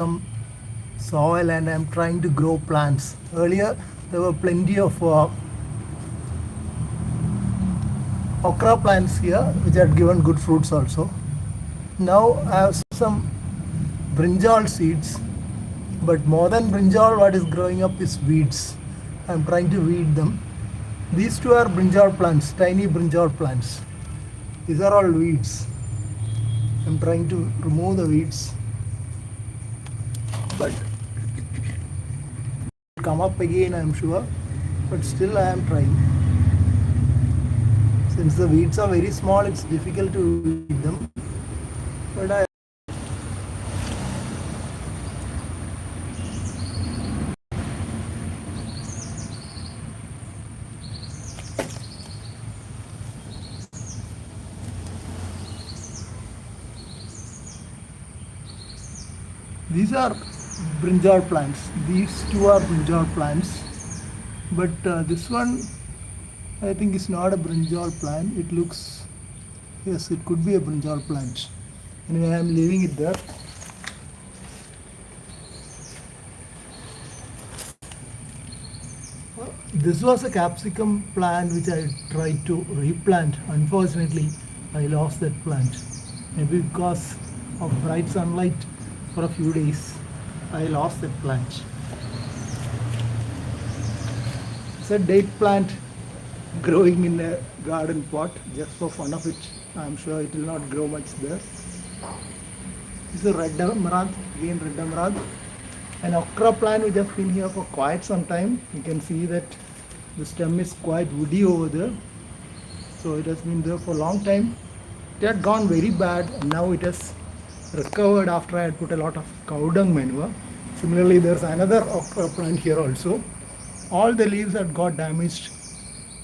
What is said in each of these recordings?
some soil and I'm trying to grow plants. Earlier there were plenty of okra plants here which had given good fruits also. Now I have some brinjal seeds, but more than brinjal, what is growing up is weeds. I'm trying to weed them. These two are brinjal plants, tiny brinjal plants. These are all weeds. I'm trying to remove the weeds, but come up again, I'm sure, but still I am trying. Since the weeds are very small, it's difficult to weed them, but these are brinjal plants. These two are brinjal plants, but this one I think is not a brinjal plant. It looks, yes, it could be a brinjal plant. Anyway, I am leaving it there. This was a capsicum plant which I tried to replant. Unfortunately, I lost that plant. Maybe because of bright sunlight for a few days, I lost that plant. It's a date plant growing in a garden pot just for fun of it. I'm sure it will not grow much there. This is a red amaranth, again red amaranth. An okra plant which has been here for quite some time. You can see that the stem is quite woody over there. So it has been there for a long time. It had gone very bad and now it has recovered after I had put a lot of cow dung manure. Similarly, there's another okra plant here also. All the leaves had got damaged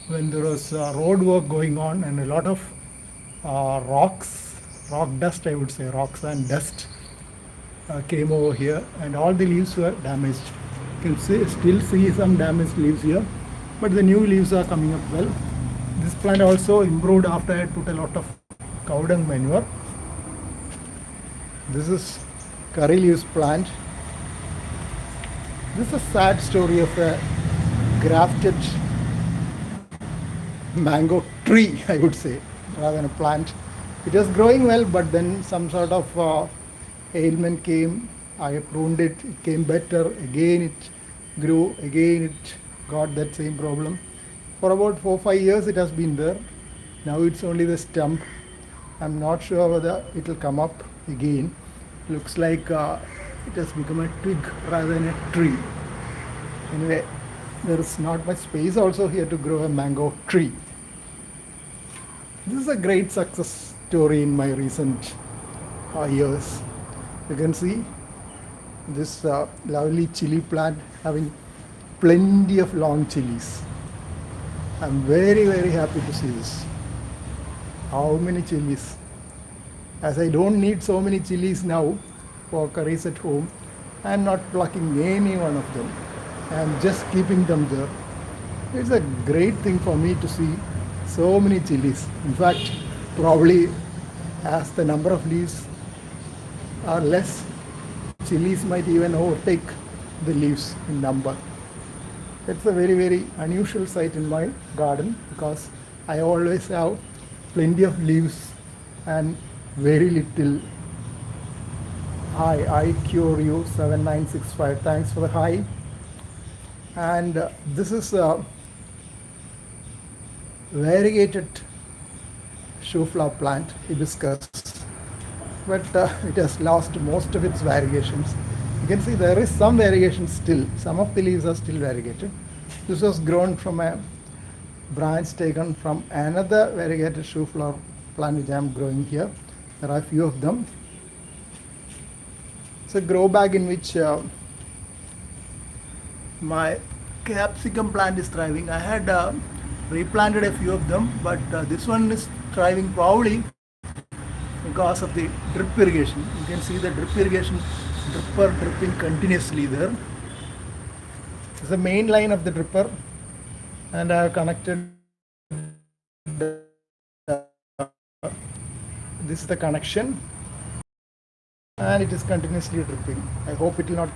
when there was road work going on and a lot of rock dust, I would say, rocks and dust came over here and all the leaves were damaged. You can still see some damaged leaves here, but the new leaves are coming up well. This plant also improved after I had put a lot of cow dung manure. This is curry leaves plant. This is a sad story of a grafted mango tree, I would say, rather than a plant. It was growing well, but then some sort of ailment came. I pruned it, it came better. Again it grew, again it got that same problem. For about 4-5 years it has been there. Now it's only the stump. I'm not sure whether it will come up again. Looks like it has become a twig rather than a tree. Anyway, there is not much space also here to grow a mango tree. This is a great success story in my recent years. You can see this lovely chili plant having plenty of long chilies. I'm very happy to see this. How many chilies? As I don't need so many chilies now for curries at home, I'm not plucking any one of them. I'm just keeping them there. It's a great thing for me to see so many chilies. In fact, probably as the number of leaves are less, chilies might even overtake the leaves in number. It's a very unusual sight in my garden because I always have plenty of leaves and very little. Hi, I cure you 7965. Thanks for the hi. And this is a variegated shoe flower plant, hibiscus, but it has lost most of its variegations. You can see there is some variegation still. Some of the leaves are still variegated. This was grown from a branch taken from another variegated shoe flower plant which I am growing here. There are a few of them. It's a grow bag in which my capsicum plant is thriving. I had replanted a few of them, but this one is thriving probably because of the drip irrigation. You can see the drip irrigation dripper dripping continuously there. This is the main line of the dripper, and I have connected this is the connection. and it is continuously dripping. I hope it will not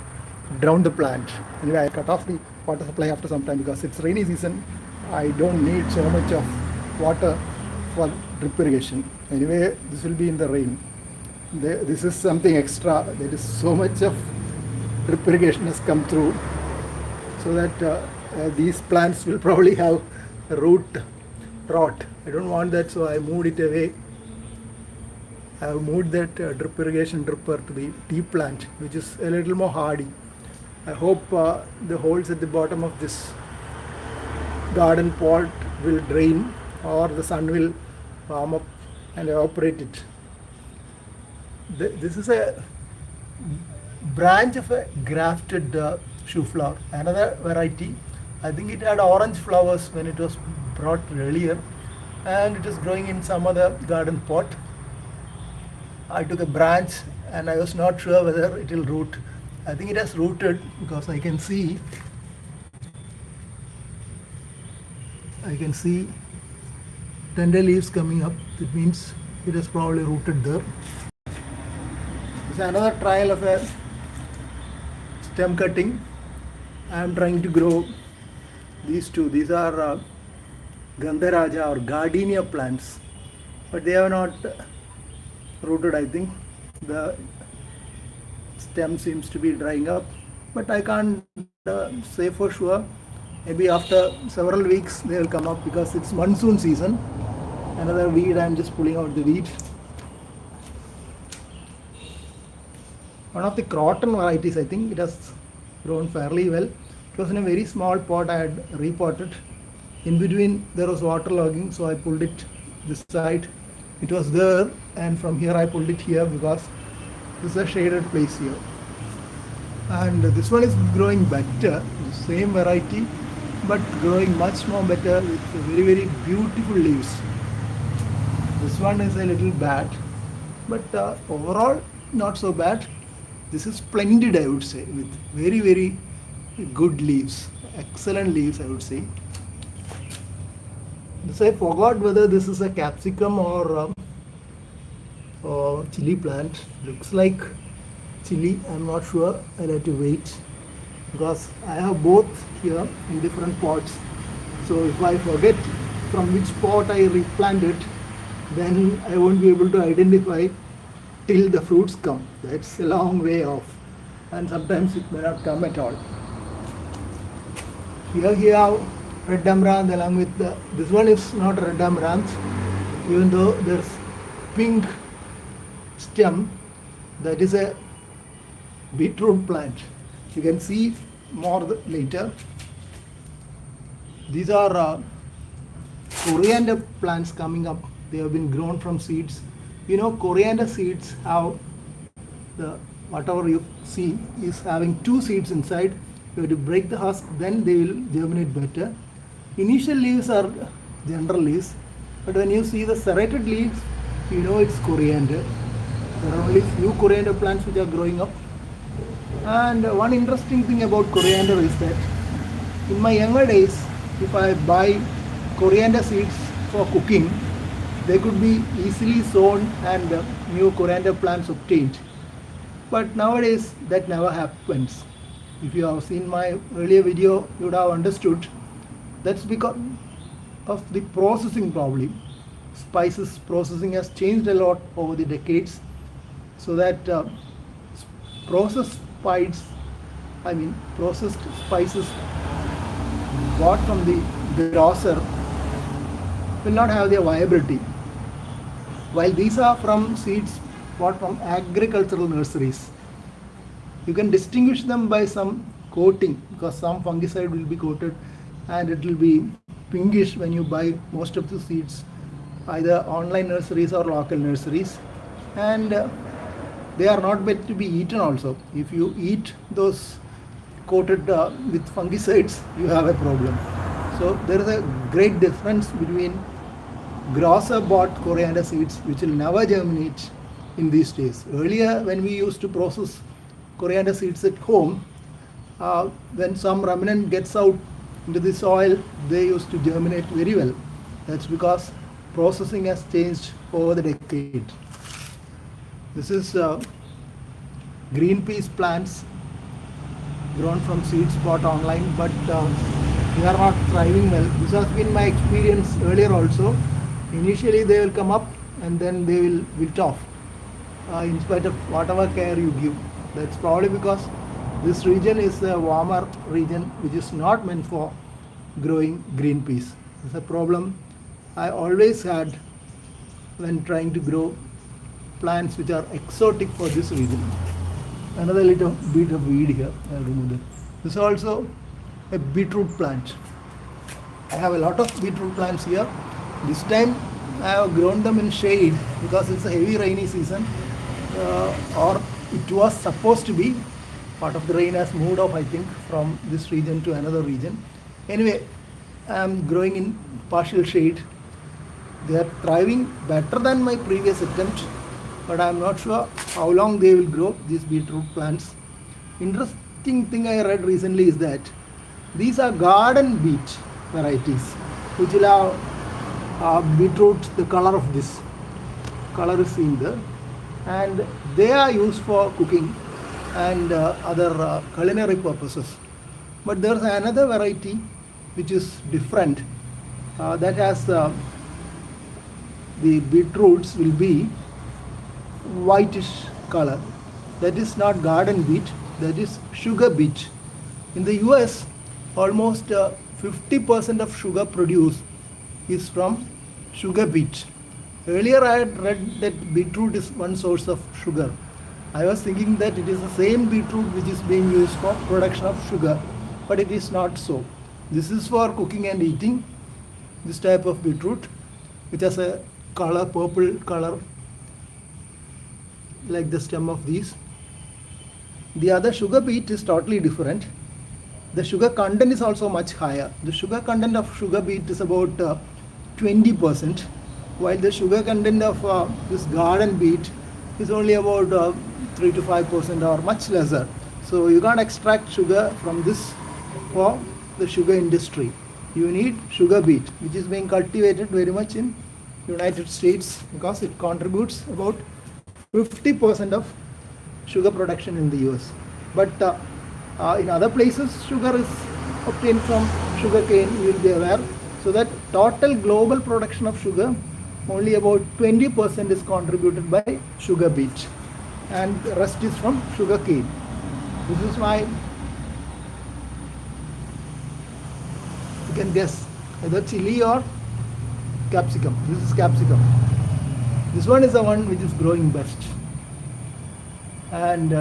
drown the plant. Anyway, I cut off the water supply after some time because it's rainy season. I don't need so much of water for drip irrigation. Anyway, this will be in the rain. This is something extra. There is so much of drip irrigation has come through, so that these plants will probably have root rot. I don't want that, so I moved it away. I have moved that drip irrigation dripper to the tea plant, which is a little more hardy. I hope the holes at the bottom of this garden pot will drain, or the sun will warm up and evaporate it. This is a branch of a grafted shoe flower, another variety. I think it had orange flowers when it was brought earlier, and it is growing in some other garden pot. I took a branch and I was not sure whether it will root. I think it has rooted because I can see tender leaves coming up. It means it has probably rooted there. It's another trial of a stem cutting. I am trying to grow these two. These are Gandharaja or gardenia plants, but they have not rooted. I think the stem seems to be drying up, but I can't say for sure. Maybe after several weeks they will come up because it's monsoon season. Another weed, I'm just pulling out the weed. One of the croton varieties, I think it has grown fairly well. It was in a very small pot. I had repotted. In between there was water logging, so I pulled it this side. It was there, and from here I pulled it here because this is a shaded place here. And this one is growing better, the same variety, but growing much more better with very, very beautiful leaves. This one is a little bad, but overall not so bad. This is splendid, I would say, with very, very good leaves, excellent leaves, I would say. So I forgot whether this is a capsicum or chili plant. Looks like chili, I'm not sure. I'll have to wait because I have both here in different pots. So if I forget from which pot I replanted, then I won't be able to identify till the fruits come. That's a long way off, and sometimes it may not come at all. Here we have red amaranth along with this one is not red amaranth, even though there's pink stem. That is a beetroot plant. You can see more later. These are coriander plants coming up. They have been grown from seeds. You know, coriander seeds have whatever you see is having two seeds inside. You have to break the husk, then they will germinate better. Initial leaves are general leaves, but when you see the serrated leaves, you know it's coriander. There are only few coriander plants which are growing up. And one interesting thing about coriander is that in my younger days, if I buy coriander seeds for cooking, they could be easily sown and new coriander plants obtained. But nowadays that never happens. If you have seen my earlier video, you would have understood that's because of the processing probably. Spices processing has changed a lot over the decades, so that processed spices bought from the grocer will not have their viability, while these are from seeds bought from agricultural nurseries. You can distinguish them by some coating, because some fungicide will be coated and it will be pinkish when you buy most of the seeds, either online nurseries or local nurseries, and they are not meant to be eaten also. If you eat those coated with fungicides, you have a problem. So there is a great difference between grocer bought coriander seeds, which will never germinate in these days. Earlier, when we used to process coriander seeds at home, when some remnant gets out into the soil, they used to germinate very well. That's because processing has changed over the decade. This is green peas plants grown from seed spot online, but they are not thriving well. This has been my experience earlier also. Initially they will come up and then they will wilt off in spite of whatever care you give. That's probably because this region is a warmer region which is not meant for growing green peas. It's a problem I always had when trying to grow plants which are exotic for this region. Another little bit of weed here, I'll remove that. This is also a beetroot plant. I have a lot of beetroot plants here. This time I have grown them in shade because it's a heavy rainy season, or it was supposed to be. Part of the rain has moved off, I think, from this region to another region. Anyway, I am growing in partial shade. They are thriving better than my previous attempt, but I am not sure how long they will grow, these beetroot plants. Interesting thing I read recently is that these are garden beet varieties, which will have beetroot, the color of this color is seen there, and they are used for cooking and other culinary purposes. But there's another variety which is different, that has the beetroots will be whitish color. That is not garden beet, that is sugar beet. In the US, almost 50% of sugar produced is from sugar beet. Earlier I had read that beetroot is one source of sugar. I was thinking that it is the same beetroot which is being used for production of sugar, but it is not so. This is for cooking and eating, this type of beetroot, which has a color, purple color, like the stem of these. The other sugar beet is totally different. The sugar content is also much higher. The sugar content of sugar beet is about 20%, while the sugar content of this garden beet is only about 3 to 5% or much lesser. So you can't extract sugar from this for the sugar industry. You need sugar beet, which is being cultivated very much in United States because it contributes about 50% of sugar production in the US. But in other places, sugar is obtained from sugar cane, you will be aware. So that total global production of sugar, only about 20% is contributed by sugar beet, and the rest is from sugar cane. This is why you can guess either chili or capsicum. This is capsicum. This one is the one which is growing best. And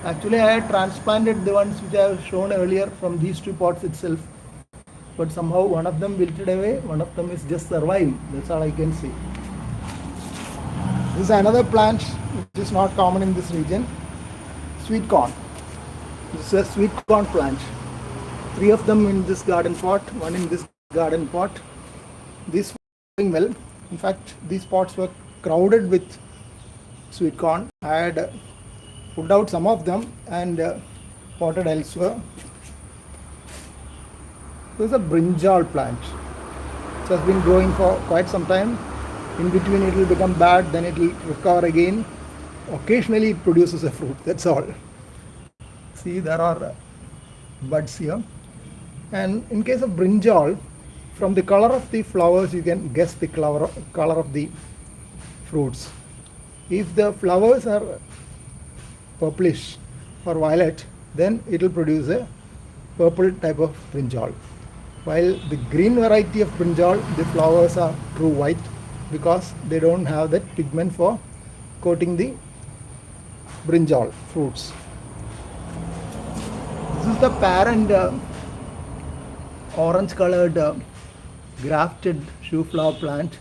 actually I had transplanted the ones which I have shown earlier from these two pots itself, but somehow one of them wilted away, one of them is just surviving. That's all I can say. This is another plant which is not common in this region, sweet corn. This is a sweet corn plant. 3 of them in this garden pot, 1 in this garden pot. These are doing well. In fact, these pots were crowded with sweet corn. I had pulled out some of them and potted elsewhere. This is a brinjal plant. It has been growing for quite some time. In between it will become bad, then it will recover again. Occasionally it produces a fruit, that's all. See, there are buds here. And in case of brinjal, from the color of the flowers you can guess the color of the fruits. If the flowers are purplish or violet, then it will produce a purple type of brinjal. While the green variety of brinjal, the flowers are true white because they don't have that pigment for coating the brinjal fruits. This is the parent orange colored grafted shoe flower plant.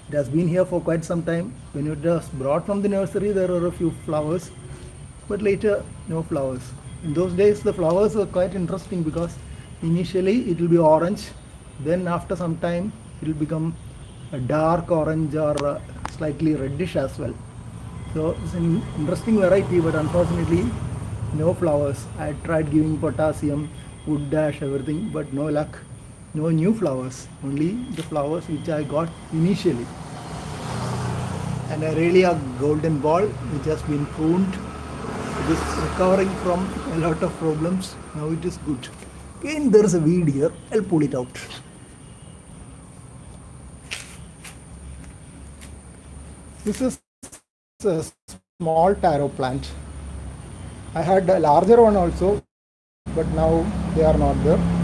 It has been here for quite some time. When it was brought from the nursery, there were a few flowers, but later no flowers. In those days the flowers were quite interesting because initially it will be orange, then after some time it will become a dark orange or slightly reddish as well. So it's an interesting variety, but unfortunately no flowers. I tried giving potassium, wood dash, everything, but no luck. No new flowers, only the flowers which I got initially. And a really a golden ball which has been pruned was recovering from a lot of problems. Now it is good. Again, there is a weed here. I'll pull it out. This is a small taro plant. I had a larger one also, but now they are not there.